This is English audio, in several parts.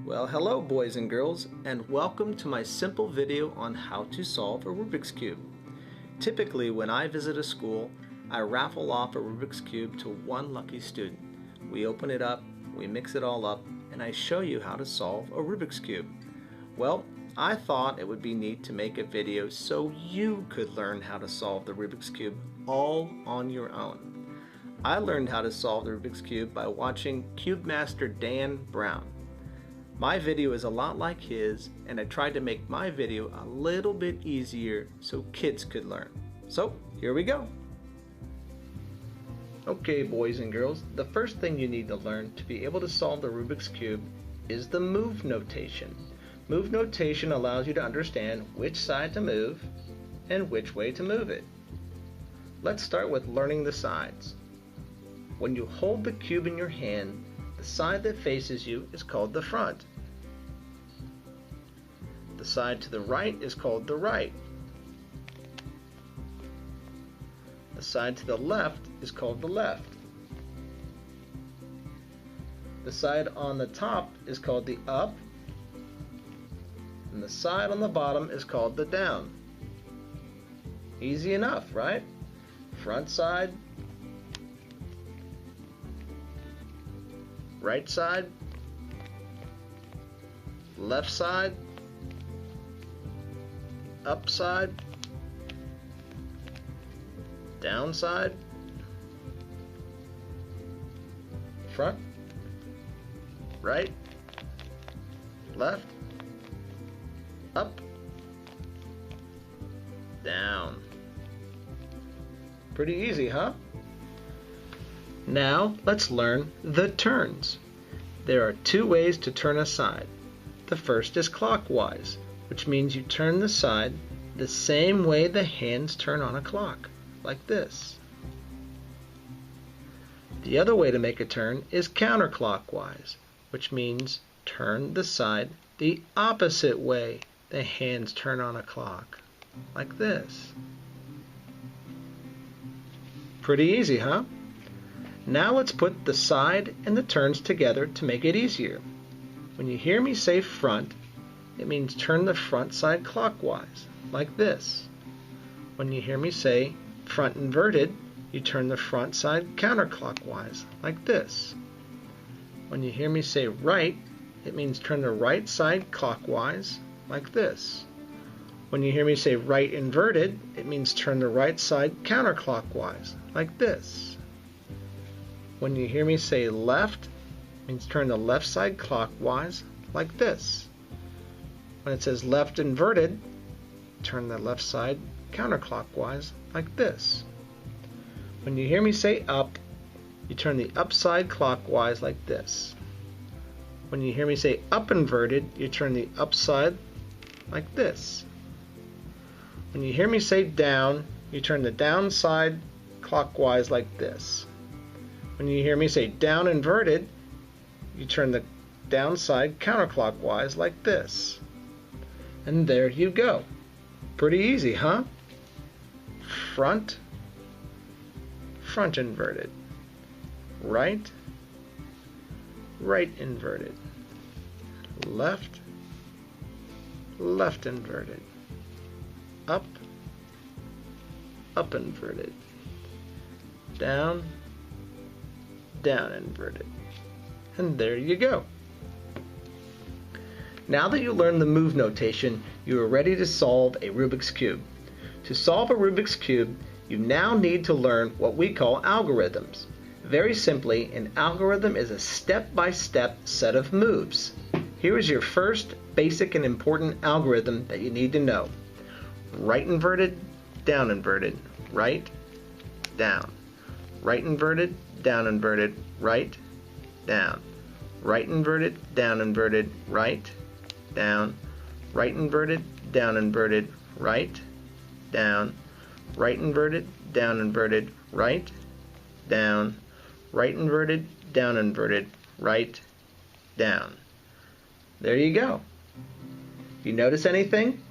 Well, hello boys and girls, and welcome to my simple video on how to solve a Rubik's Cube. Typically, when I visit a school, I raffle off a Rubik's Cube to one lucky student. We open it up, we mix it all up, and I show you how to solve a Rubik's Cube. Well, I thought it would be neat to make a video so you could learn how to solve the Rubik's Cube all on your own. I learned how to solve the Rubik's Cube by watching Cube Master Dan Brown. My video is a lot like his, and I tried to make my video a little bit easier so kids could learn. So, here we go. Okay, boys and girls, the first thing you need to learn to be able to solve the Rubik's Cube is the move notation. Move notation allows you to understand which side to move and which way to move it. Let's start with learning the sides. When you hold the cube in your hand, the side that faces you is called the front. The side to the right is called the right. The side to the left is called the left. The side on the top is called the up, and the side on the bottom is called the down. Easy enough, right? Front side, right side, left side, up side, down side, front, right, left, up, down. Pretty easy, huh? Now let's learn the turns. There are two ways to turn a side. The first is clockwise, which means you turn the side the same way the hands turn on a clock, like this. The other way to make a turn is counterclockwise, which means turn the side the opposite way the hands turn on a clock, like this. Pretty easy, huh? Now let's put the side and the turns together to make it easier. When you hear me say front, it means turn the front side clockwise, like this. When you hear me say front inverted, you turn the front side counterclockwise, like this. When you hear me say right, it means turn the right side clockwise, like this. When you hear me say right inverted, it means turn the right side counterclockwise, like this. When you hear me say left, it means turn the left side clockwise, like this. When it says left inverted, turn the left side counterclockwise, like this. When you hear me say up, you turn the up side clockwise, like this. When you hear me say up inverted, you turn the up side like this. When you hear me say down, you turn the down side clockwise, like this. When you hear me say down inverted, you turn the down side counterclockwise, like this. And there you go. Pretty easy, huh? Front, front inverted. Right, right inverted. Left, left inverted. Up, up inverted. Down, down inverted. And there you go. Now that you learned the move notation, you are ready to solve a Rubik's Cube. To solve a Rubik's Cube, you now need to learn what we call algorithms. Very simply, an algorithm is a step-by-step set of moves. Here is your first basic and important algorithm that you need to know. Right inverted, down inverted, right, down. Right inverted, down inverted, right, down. Right inverted, down inverted, right, down. Right inverted, down inverted, right, down. Right inverted, down inverted, right, down. Right inverted, down inverted, right, down. There you go. You notice anything?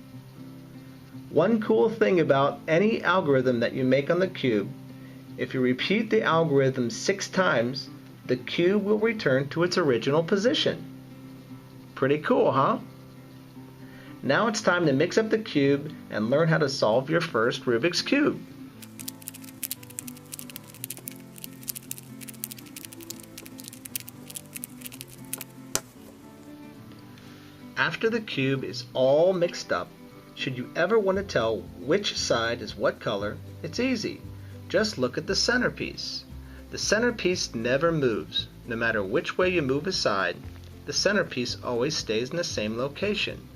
One cool thing about any algorithm that you make on the cube, if you repeat the algorithm 6 times, the cube will return to its original position. Pretty cool, huh? Now it's time to mix up the cube and learn how to solve your first Rubik's Cube. After the cube is all mixed up, should you ever want to tell which side is what color, it's easy. Just look at the centerpiece. The centerpiece never moves. No matter which way you move a side, the centerpiece always stays in the same location.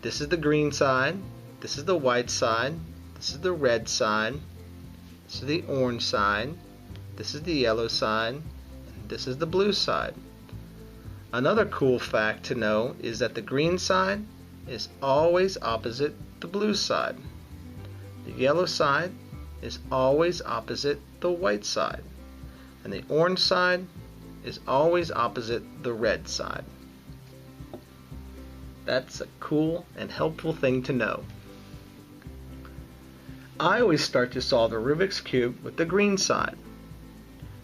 This is the green side, this is the white side, this is the red side, this is the orange side, this is the yellow side, and this is the blue side. Another cool fact to know is that the green side is always opposite the blue side. The yellow side is always opposite the white side. And the orange side is always opposite the red side. That's a cool and helpful thing to know. I always start to solve a Rubik's Cube with the green side.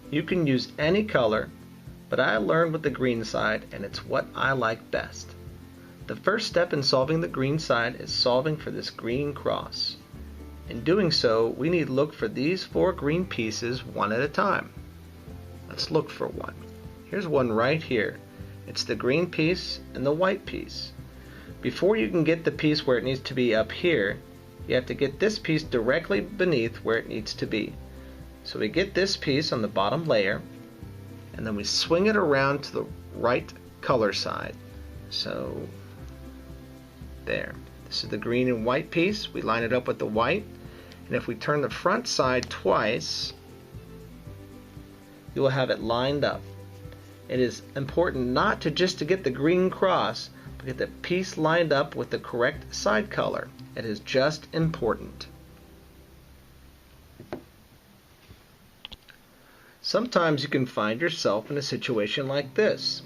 You can use any color, but I learned with the green side and it's what I like best. The first step in solving the green side is solving for this green cross. In doing so, we need to look for these 4 green pieces one at a time. Let's look for one. Here's one right here. It's the green piece and the white piece. Before you can get the piece where it needs to be up here, you have to get this piece directly beneath where it needs to be. So we get this piece on the bottom layer, and then we swing it around to the right color side. So there. This is the green and white piece. We line it up with the white, and if we turn the front side twice, you will have it lined up. It is important not to just to get the green cross, but get the piece lined up with the correct side color. It is just important. Sometimes you can find yourself in a situation like this.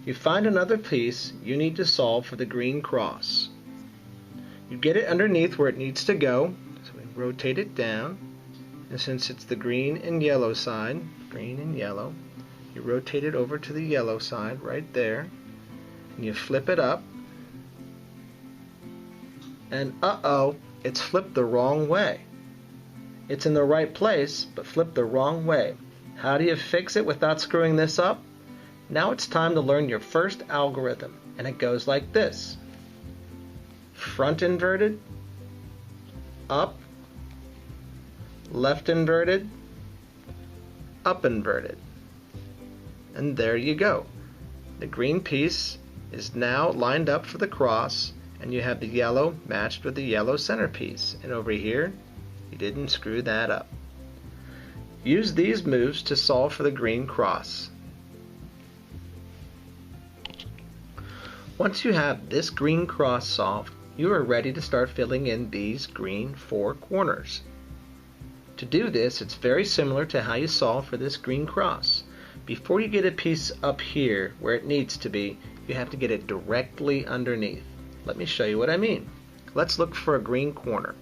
You find another piece you need to solve for the green cross. You get it underneath where it needs to go, so we rotate it down, and since it's the green and yellow side, green and yellow, you rotate it over to the yellow side right there, and you flip it up, and uh-oh, it's flipped the wrong way. It's in the right place, but flipped the wrong way. How do you fix it without screwing this up? Now it's time to learn your first algorithm, and it goes like this. Front inverted, up, left inverted, up inverted. And there you go. The green piece is now lined up for the cross, and you have the yellow matched with the yellow centerpiece. And over here, you didn't screw that up. Use these moves to solve for the green cross. Once you have this green cross solved, you are ready to start filling in these green 4 corners. To do this, it's very similar to how you solve for this green cross. Before you get a piece up here where it needs to be, you have to get it directly underneath. Let me show you what I mean. Let's look for a green corner.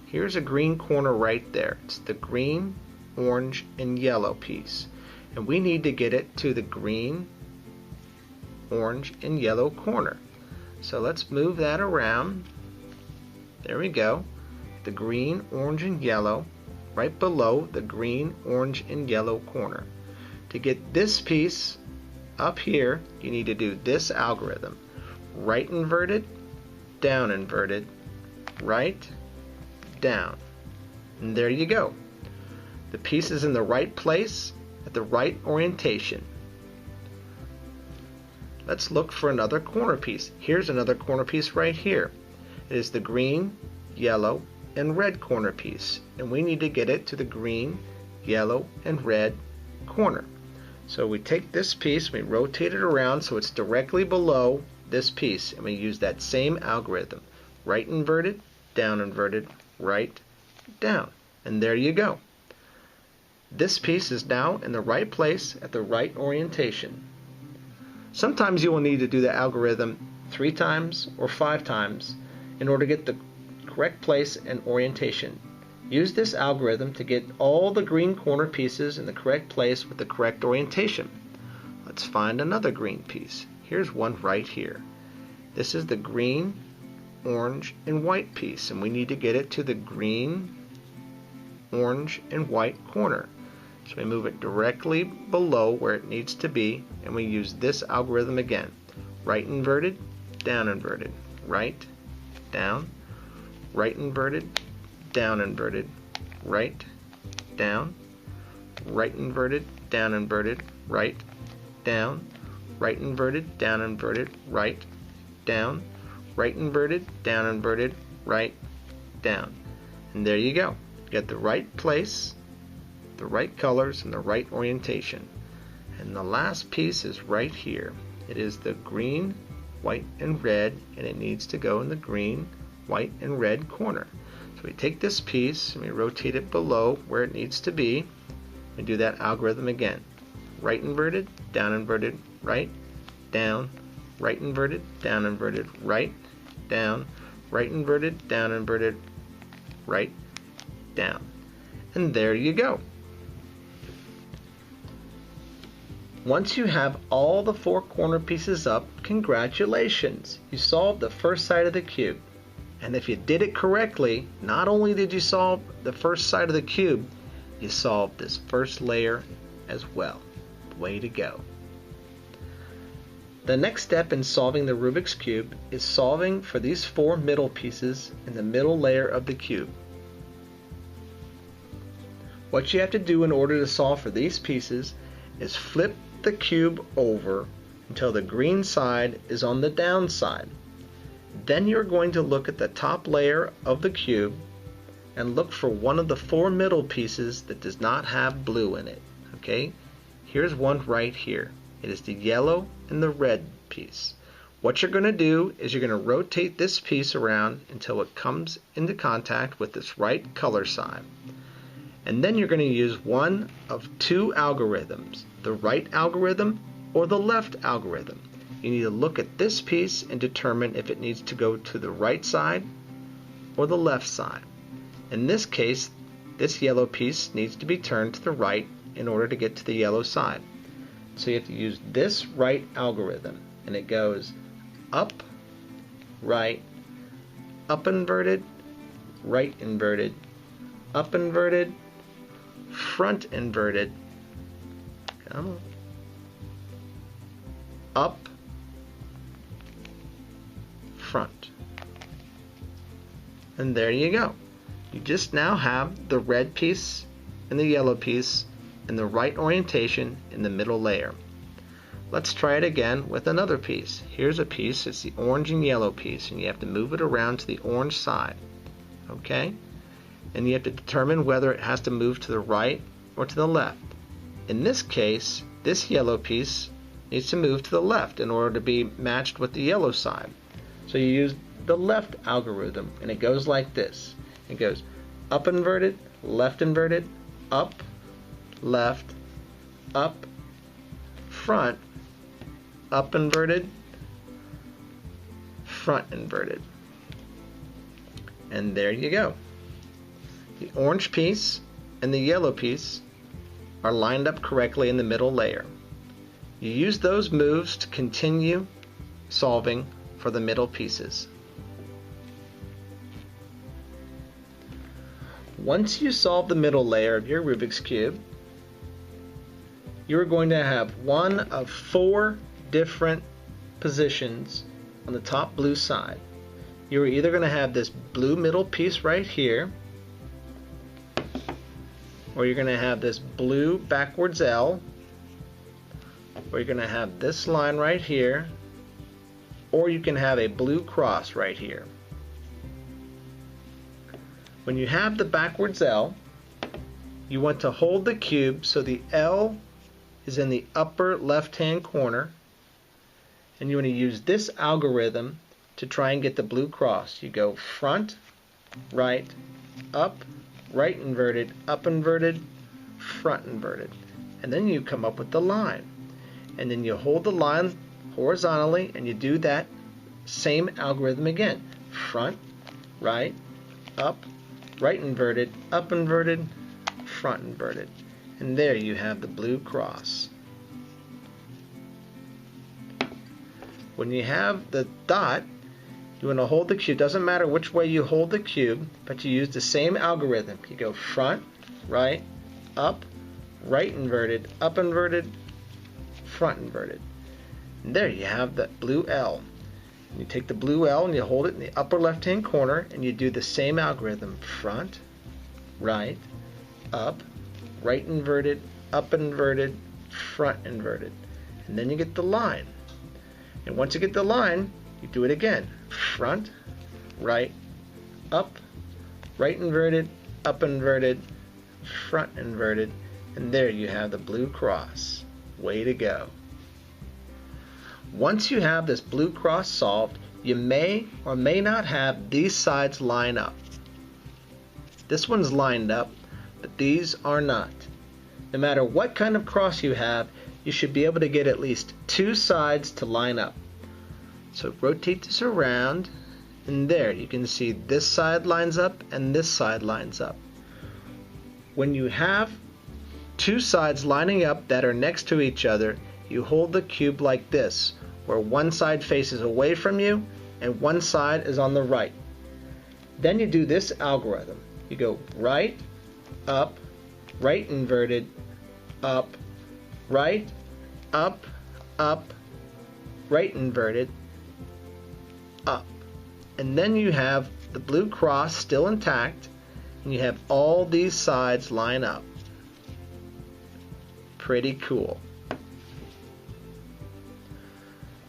Here's a green corner right there. It's the green, orange, and yellow piece. And we need to get it to the green, orange, and yellow corner. So let's move that around. There we go. The green, orange, and yellow right below the green, orange, and yellow corner. To get this piece up here, you need to do this algorithm. Right inverted, down inverted, right, down. And there you go. The piece is in the right place at the right orientation. Let's look for another corner piece. Here's another corner piece right here. It is the green, yellow, and red corner piece, and we need to get it to the green, yellow, and red corner. So we take this piece, we rotate it around so it's directly below this piece, and we use that same algorithm. Right inverted, right, down. And there you go. This piece is now in the right place at the right orientation. Sometimes you will need to do the algorithm 3 times or 5 times in order to get the correct place and orientation. Use this algorithm to get all the green corner pieces in the correct place with the correct orientation. Let's find another green piece. Here's one right here. This is the green, orange, and white piece, and we need to get it to the green, orange, and white corner. So we move it directly below where it needs to be, and we use this algorithm again. Right inverted, down inverted, right, down, right inverted, down inverted, right, down, right inverted, down inverted, right, down, right inverted, down inverted, right, down, right inverted, down inverted, right, down. And there you go. You got the right place, the right colors, and the right orientation. And the last piece is right here. It is the green, white, and red, and it needs to go in the green, white, and red corner. So we take this piece and we rotate it below where it needs to be and do that algorithm again. Right inverted, down inverted, right, down, right inverted, down inverted, right, down, right inverted, down inverted, right, down. And there you go. Once you have all the four corner pieces up, congratulations! You solved the first side of the cube. And if you did it correctly, not only did you solve the first side of the cube, you solved this first layer as well. Way to go. The next step in solving the Rubik's Cube is solving for these four middle pieces in the middle layer of the cube. What you have to do in order to solve for these pieces is flip the cube over until the green side is on the down side. Then you're going to look at the top layer of the cube and look for one of the four middle pieces that does not have blue in it. Okay? Here's one right here. It is the yellow and the red piece. What you're going to do is you're going to rotate this piece around until it comes into contact with this right color side. And then you're going to use one of two algorithms, the right algorithm or the left algorithm. You need to look at this piece and determine if it needs to go to the right side or the left side. In this case, this yellow piece needs to be turned to the right in order to get to the yellow side. So you have to use this right algorithm, and it goes up, right, up inverted, right inverted, up inverted, front inverted, come on, up, front. And there you go. You just now have the red piece and the yellow piece in the right orientation in the middle layer. Let's try it again with another piece. Here's a piece, it's the orange and yellow piece, and you have to move it around to the orange side. Okay? And you have to determine whether it has to move to the right or to the left. In this case, this yellow piece needs to move to the left in order to be matched with the yellow side. So you use the left algorithm, and it goes like this. It goes up inverted, up, left, up, front, up inverted, front inverted. And there you go. The orange piece and the yellow piece are lined up correctly in the middle layer. You use those moves to continue solving for the middle pieces. Once you solve the middle layer of your Rubik's Cube, you're going to have one of four different positions on the top blue side. You're either going to have this blue middle piece right here, or you're going to have this blue backwards L, or you're going to have this line right here, or you can have a blue cross right here. When you have the backwards L, you want to hold the cube so the L is in the upper left-hand corner, and you want to use this algorithm to try and get the blue cross. You go front, right, up, right inverted, up inverted, front inverted. And then you come up with the line. And then you hold the line horizontally and you do that same algorithm again. Front, right, up, right inverted, up inverted, front inverted. And there you have the blue cross. When you have the dot, you want to hold the cube. Doesn't matter which way you hold the cube, but you use the same algorithm. You go front, right, up, right inverted, up inverted, front inverted. And there you have that blue L. You take the blue L and you hold it in the upper left-hand corner, and you do the same algorithm. Front, right, up, right inverted, up inverted, front inverted. And then you get the line. And once you get the line, you do it again. Front, right, up, right inverted, up inverted, front inverted, and there you have the blue cross. Way to go. Once you have this blue cross solved, you may or may not have these sides line up. This one's lined up, but these are not. No matter what kind of cross you have, you should be able to get at least two sides to line up. So rotate this around, and there you can see this side lines up and this side lines up. When you have two sides lining up that are next to each other, you hold the cube like this, where one side faces away from you and one side is on the right. Then you do this algorithm. You go right, up, right inverted, up, right, up, right inverted, up. And then you have the blue cross still intact, and you have all these sides line up. Pretty cool.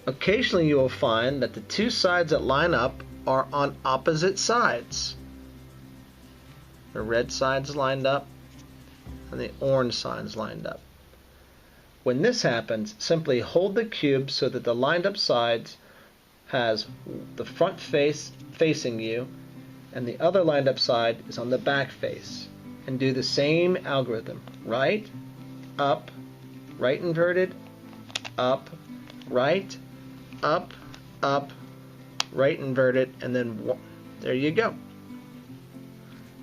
Occasionally you will find that the two sides that line up are on opposite sides. The red side's lined up and the orange side's lined up. When this happens, simply hold the cube so that the lined up sides has the front face facing you and the other lined up side is on the back face. And do the same algorithm. Right, up, right inverted, up, right, up, right inverted, and then there you go.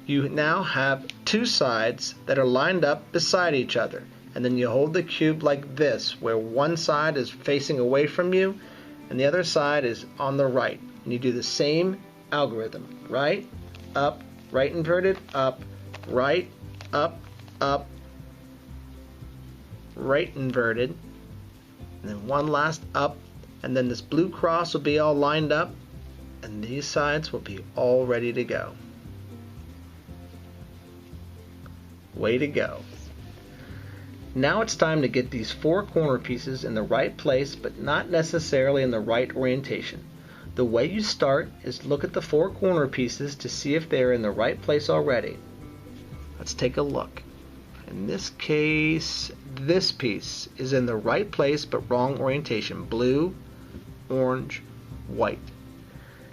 You now have two sides that are lined up beside each other, and then you hold the cube like this, where one side is facing away from you and the other side is on the right, and you do the same algorithm. Right, up, right inverted, up, right, up, right inverted, and then one last up, and then this blue cross will be all lined up, and these sides will be all ready to go. Way to go. Now it's time to get these four corner pieces in the right place, but not necessarily in the right orientation. The way you start is look at the four corner pieces to see if they're in the right place already. Let's take a look. In this case, this piece is in the right place but wrong orientation. Blue, orange, white.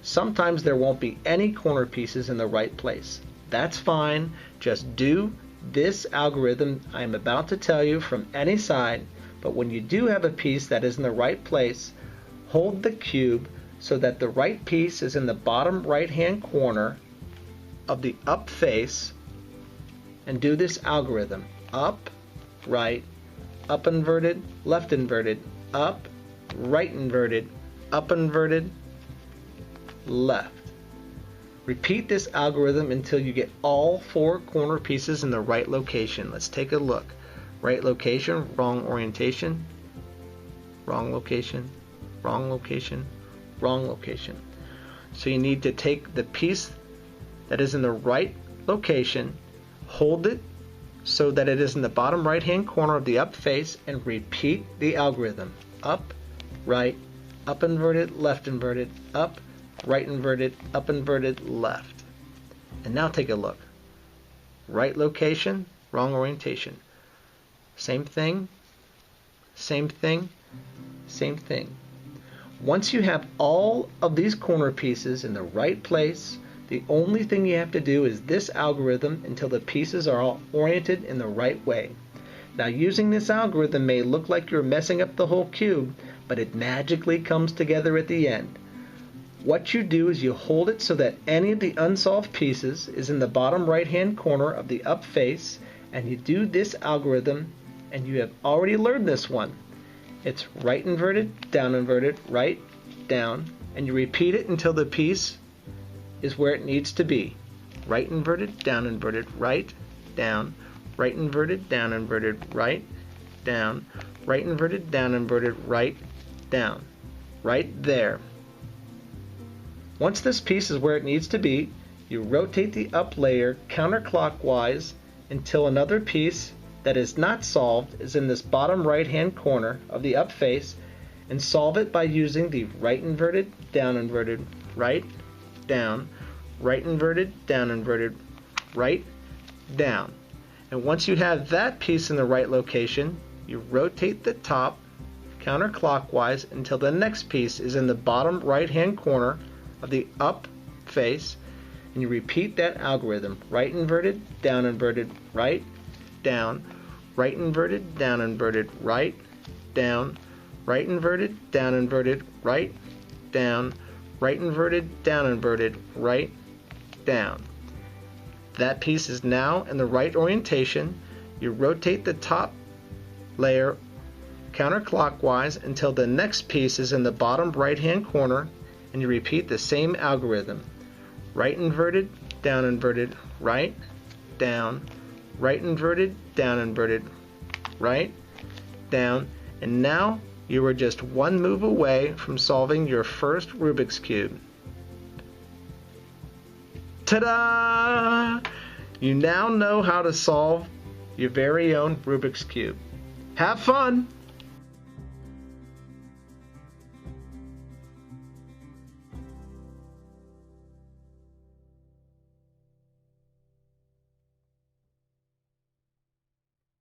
Sometimes there won't be any corner pieces in the right place. That's fine. Just do this algorithm I'm about to tell you from any side, but when you do have a piece that is in the right place, hold the cube so that the right piece is in the bottom right hand corner of the up face, and do this algorithm. Up, right, up inverted, left inverted, up, right inverted, up inverted, left. Repeat this algorithm until you get all four corner pieces in the right location. Let's take a look. Right location, wrong orientation, wrong location, wrong location, wrong location. So you need to take the piece that is in the right location, hold it so that it is in the bottom right hand corner of the up face, and repeat the algorithm. Up, right, up inverted, left inverted, up, right inverted, up inverted, left. And now take a look. Right location, wrong orientation. Same thing, same thing, same thing. Once you have all of these corner pieces in the right place, the only thing you have to do is this algorithm until the pieces are all oriented in the right way. Now, using this algorithm may look like you're messing up the whole cube, but it magically comes together at the end. What you do is you hold it so that any of the unsolved pieces is in the bottom right hand corner of the up face, and you do this algorithm, and you have already learned this one. It's right inverted, down inverted, right, inverted, down, and you repeat it until the piece is where it needs to be. Right inverted, down, right, down, right inverted, down, right, down, right inverted, down, right, down. Right there. Once this piece is where it needs to be, you rotate the up layer counterclockwise until another piece that is not solved is in this bottom right hand corner of the up face, and solve it by using the right inverted, right, down, right inverted, down, right, down. And once you have that piece in the right location, you rotate the top counterclockwise until the next piece is in the bottom right hand corner of the up face, and you repeat that algorithm. Right inverted, right, down, right inverted, right, down, right inverted, right, down, right inverted, right, down. That piece is now in the right orientation. You rotate the top layer counterclockwise until the next piece is in the bottom right hand corner, and you repeat the same algorithm. Right inverted, right, down, right inverted, right, down, and now you are just one move away from solving your first Rubik's Cube. Ta-da! You now know how to solve your very own Rubik's Cube. Have fun!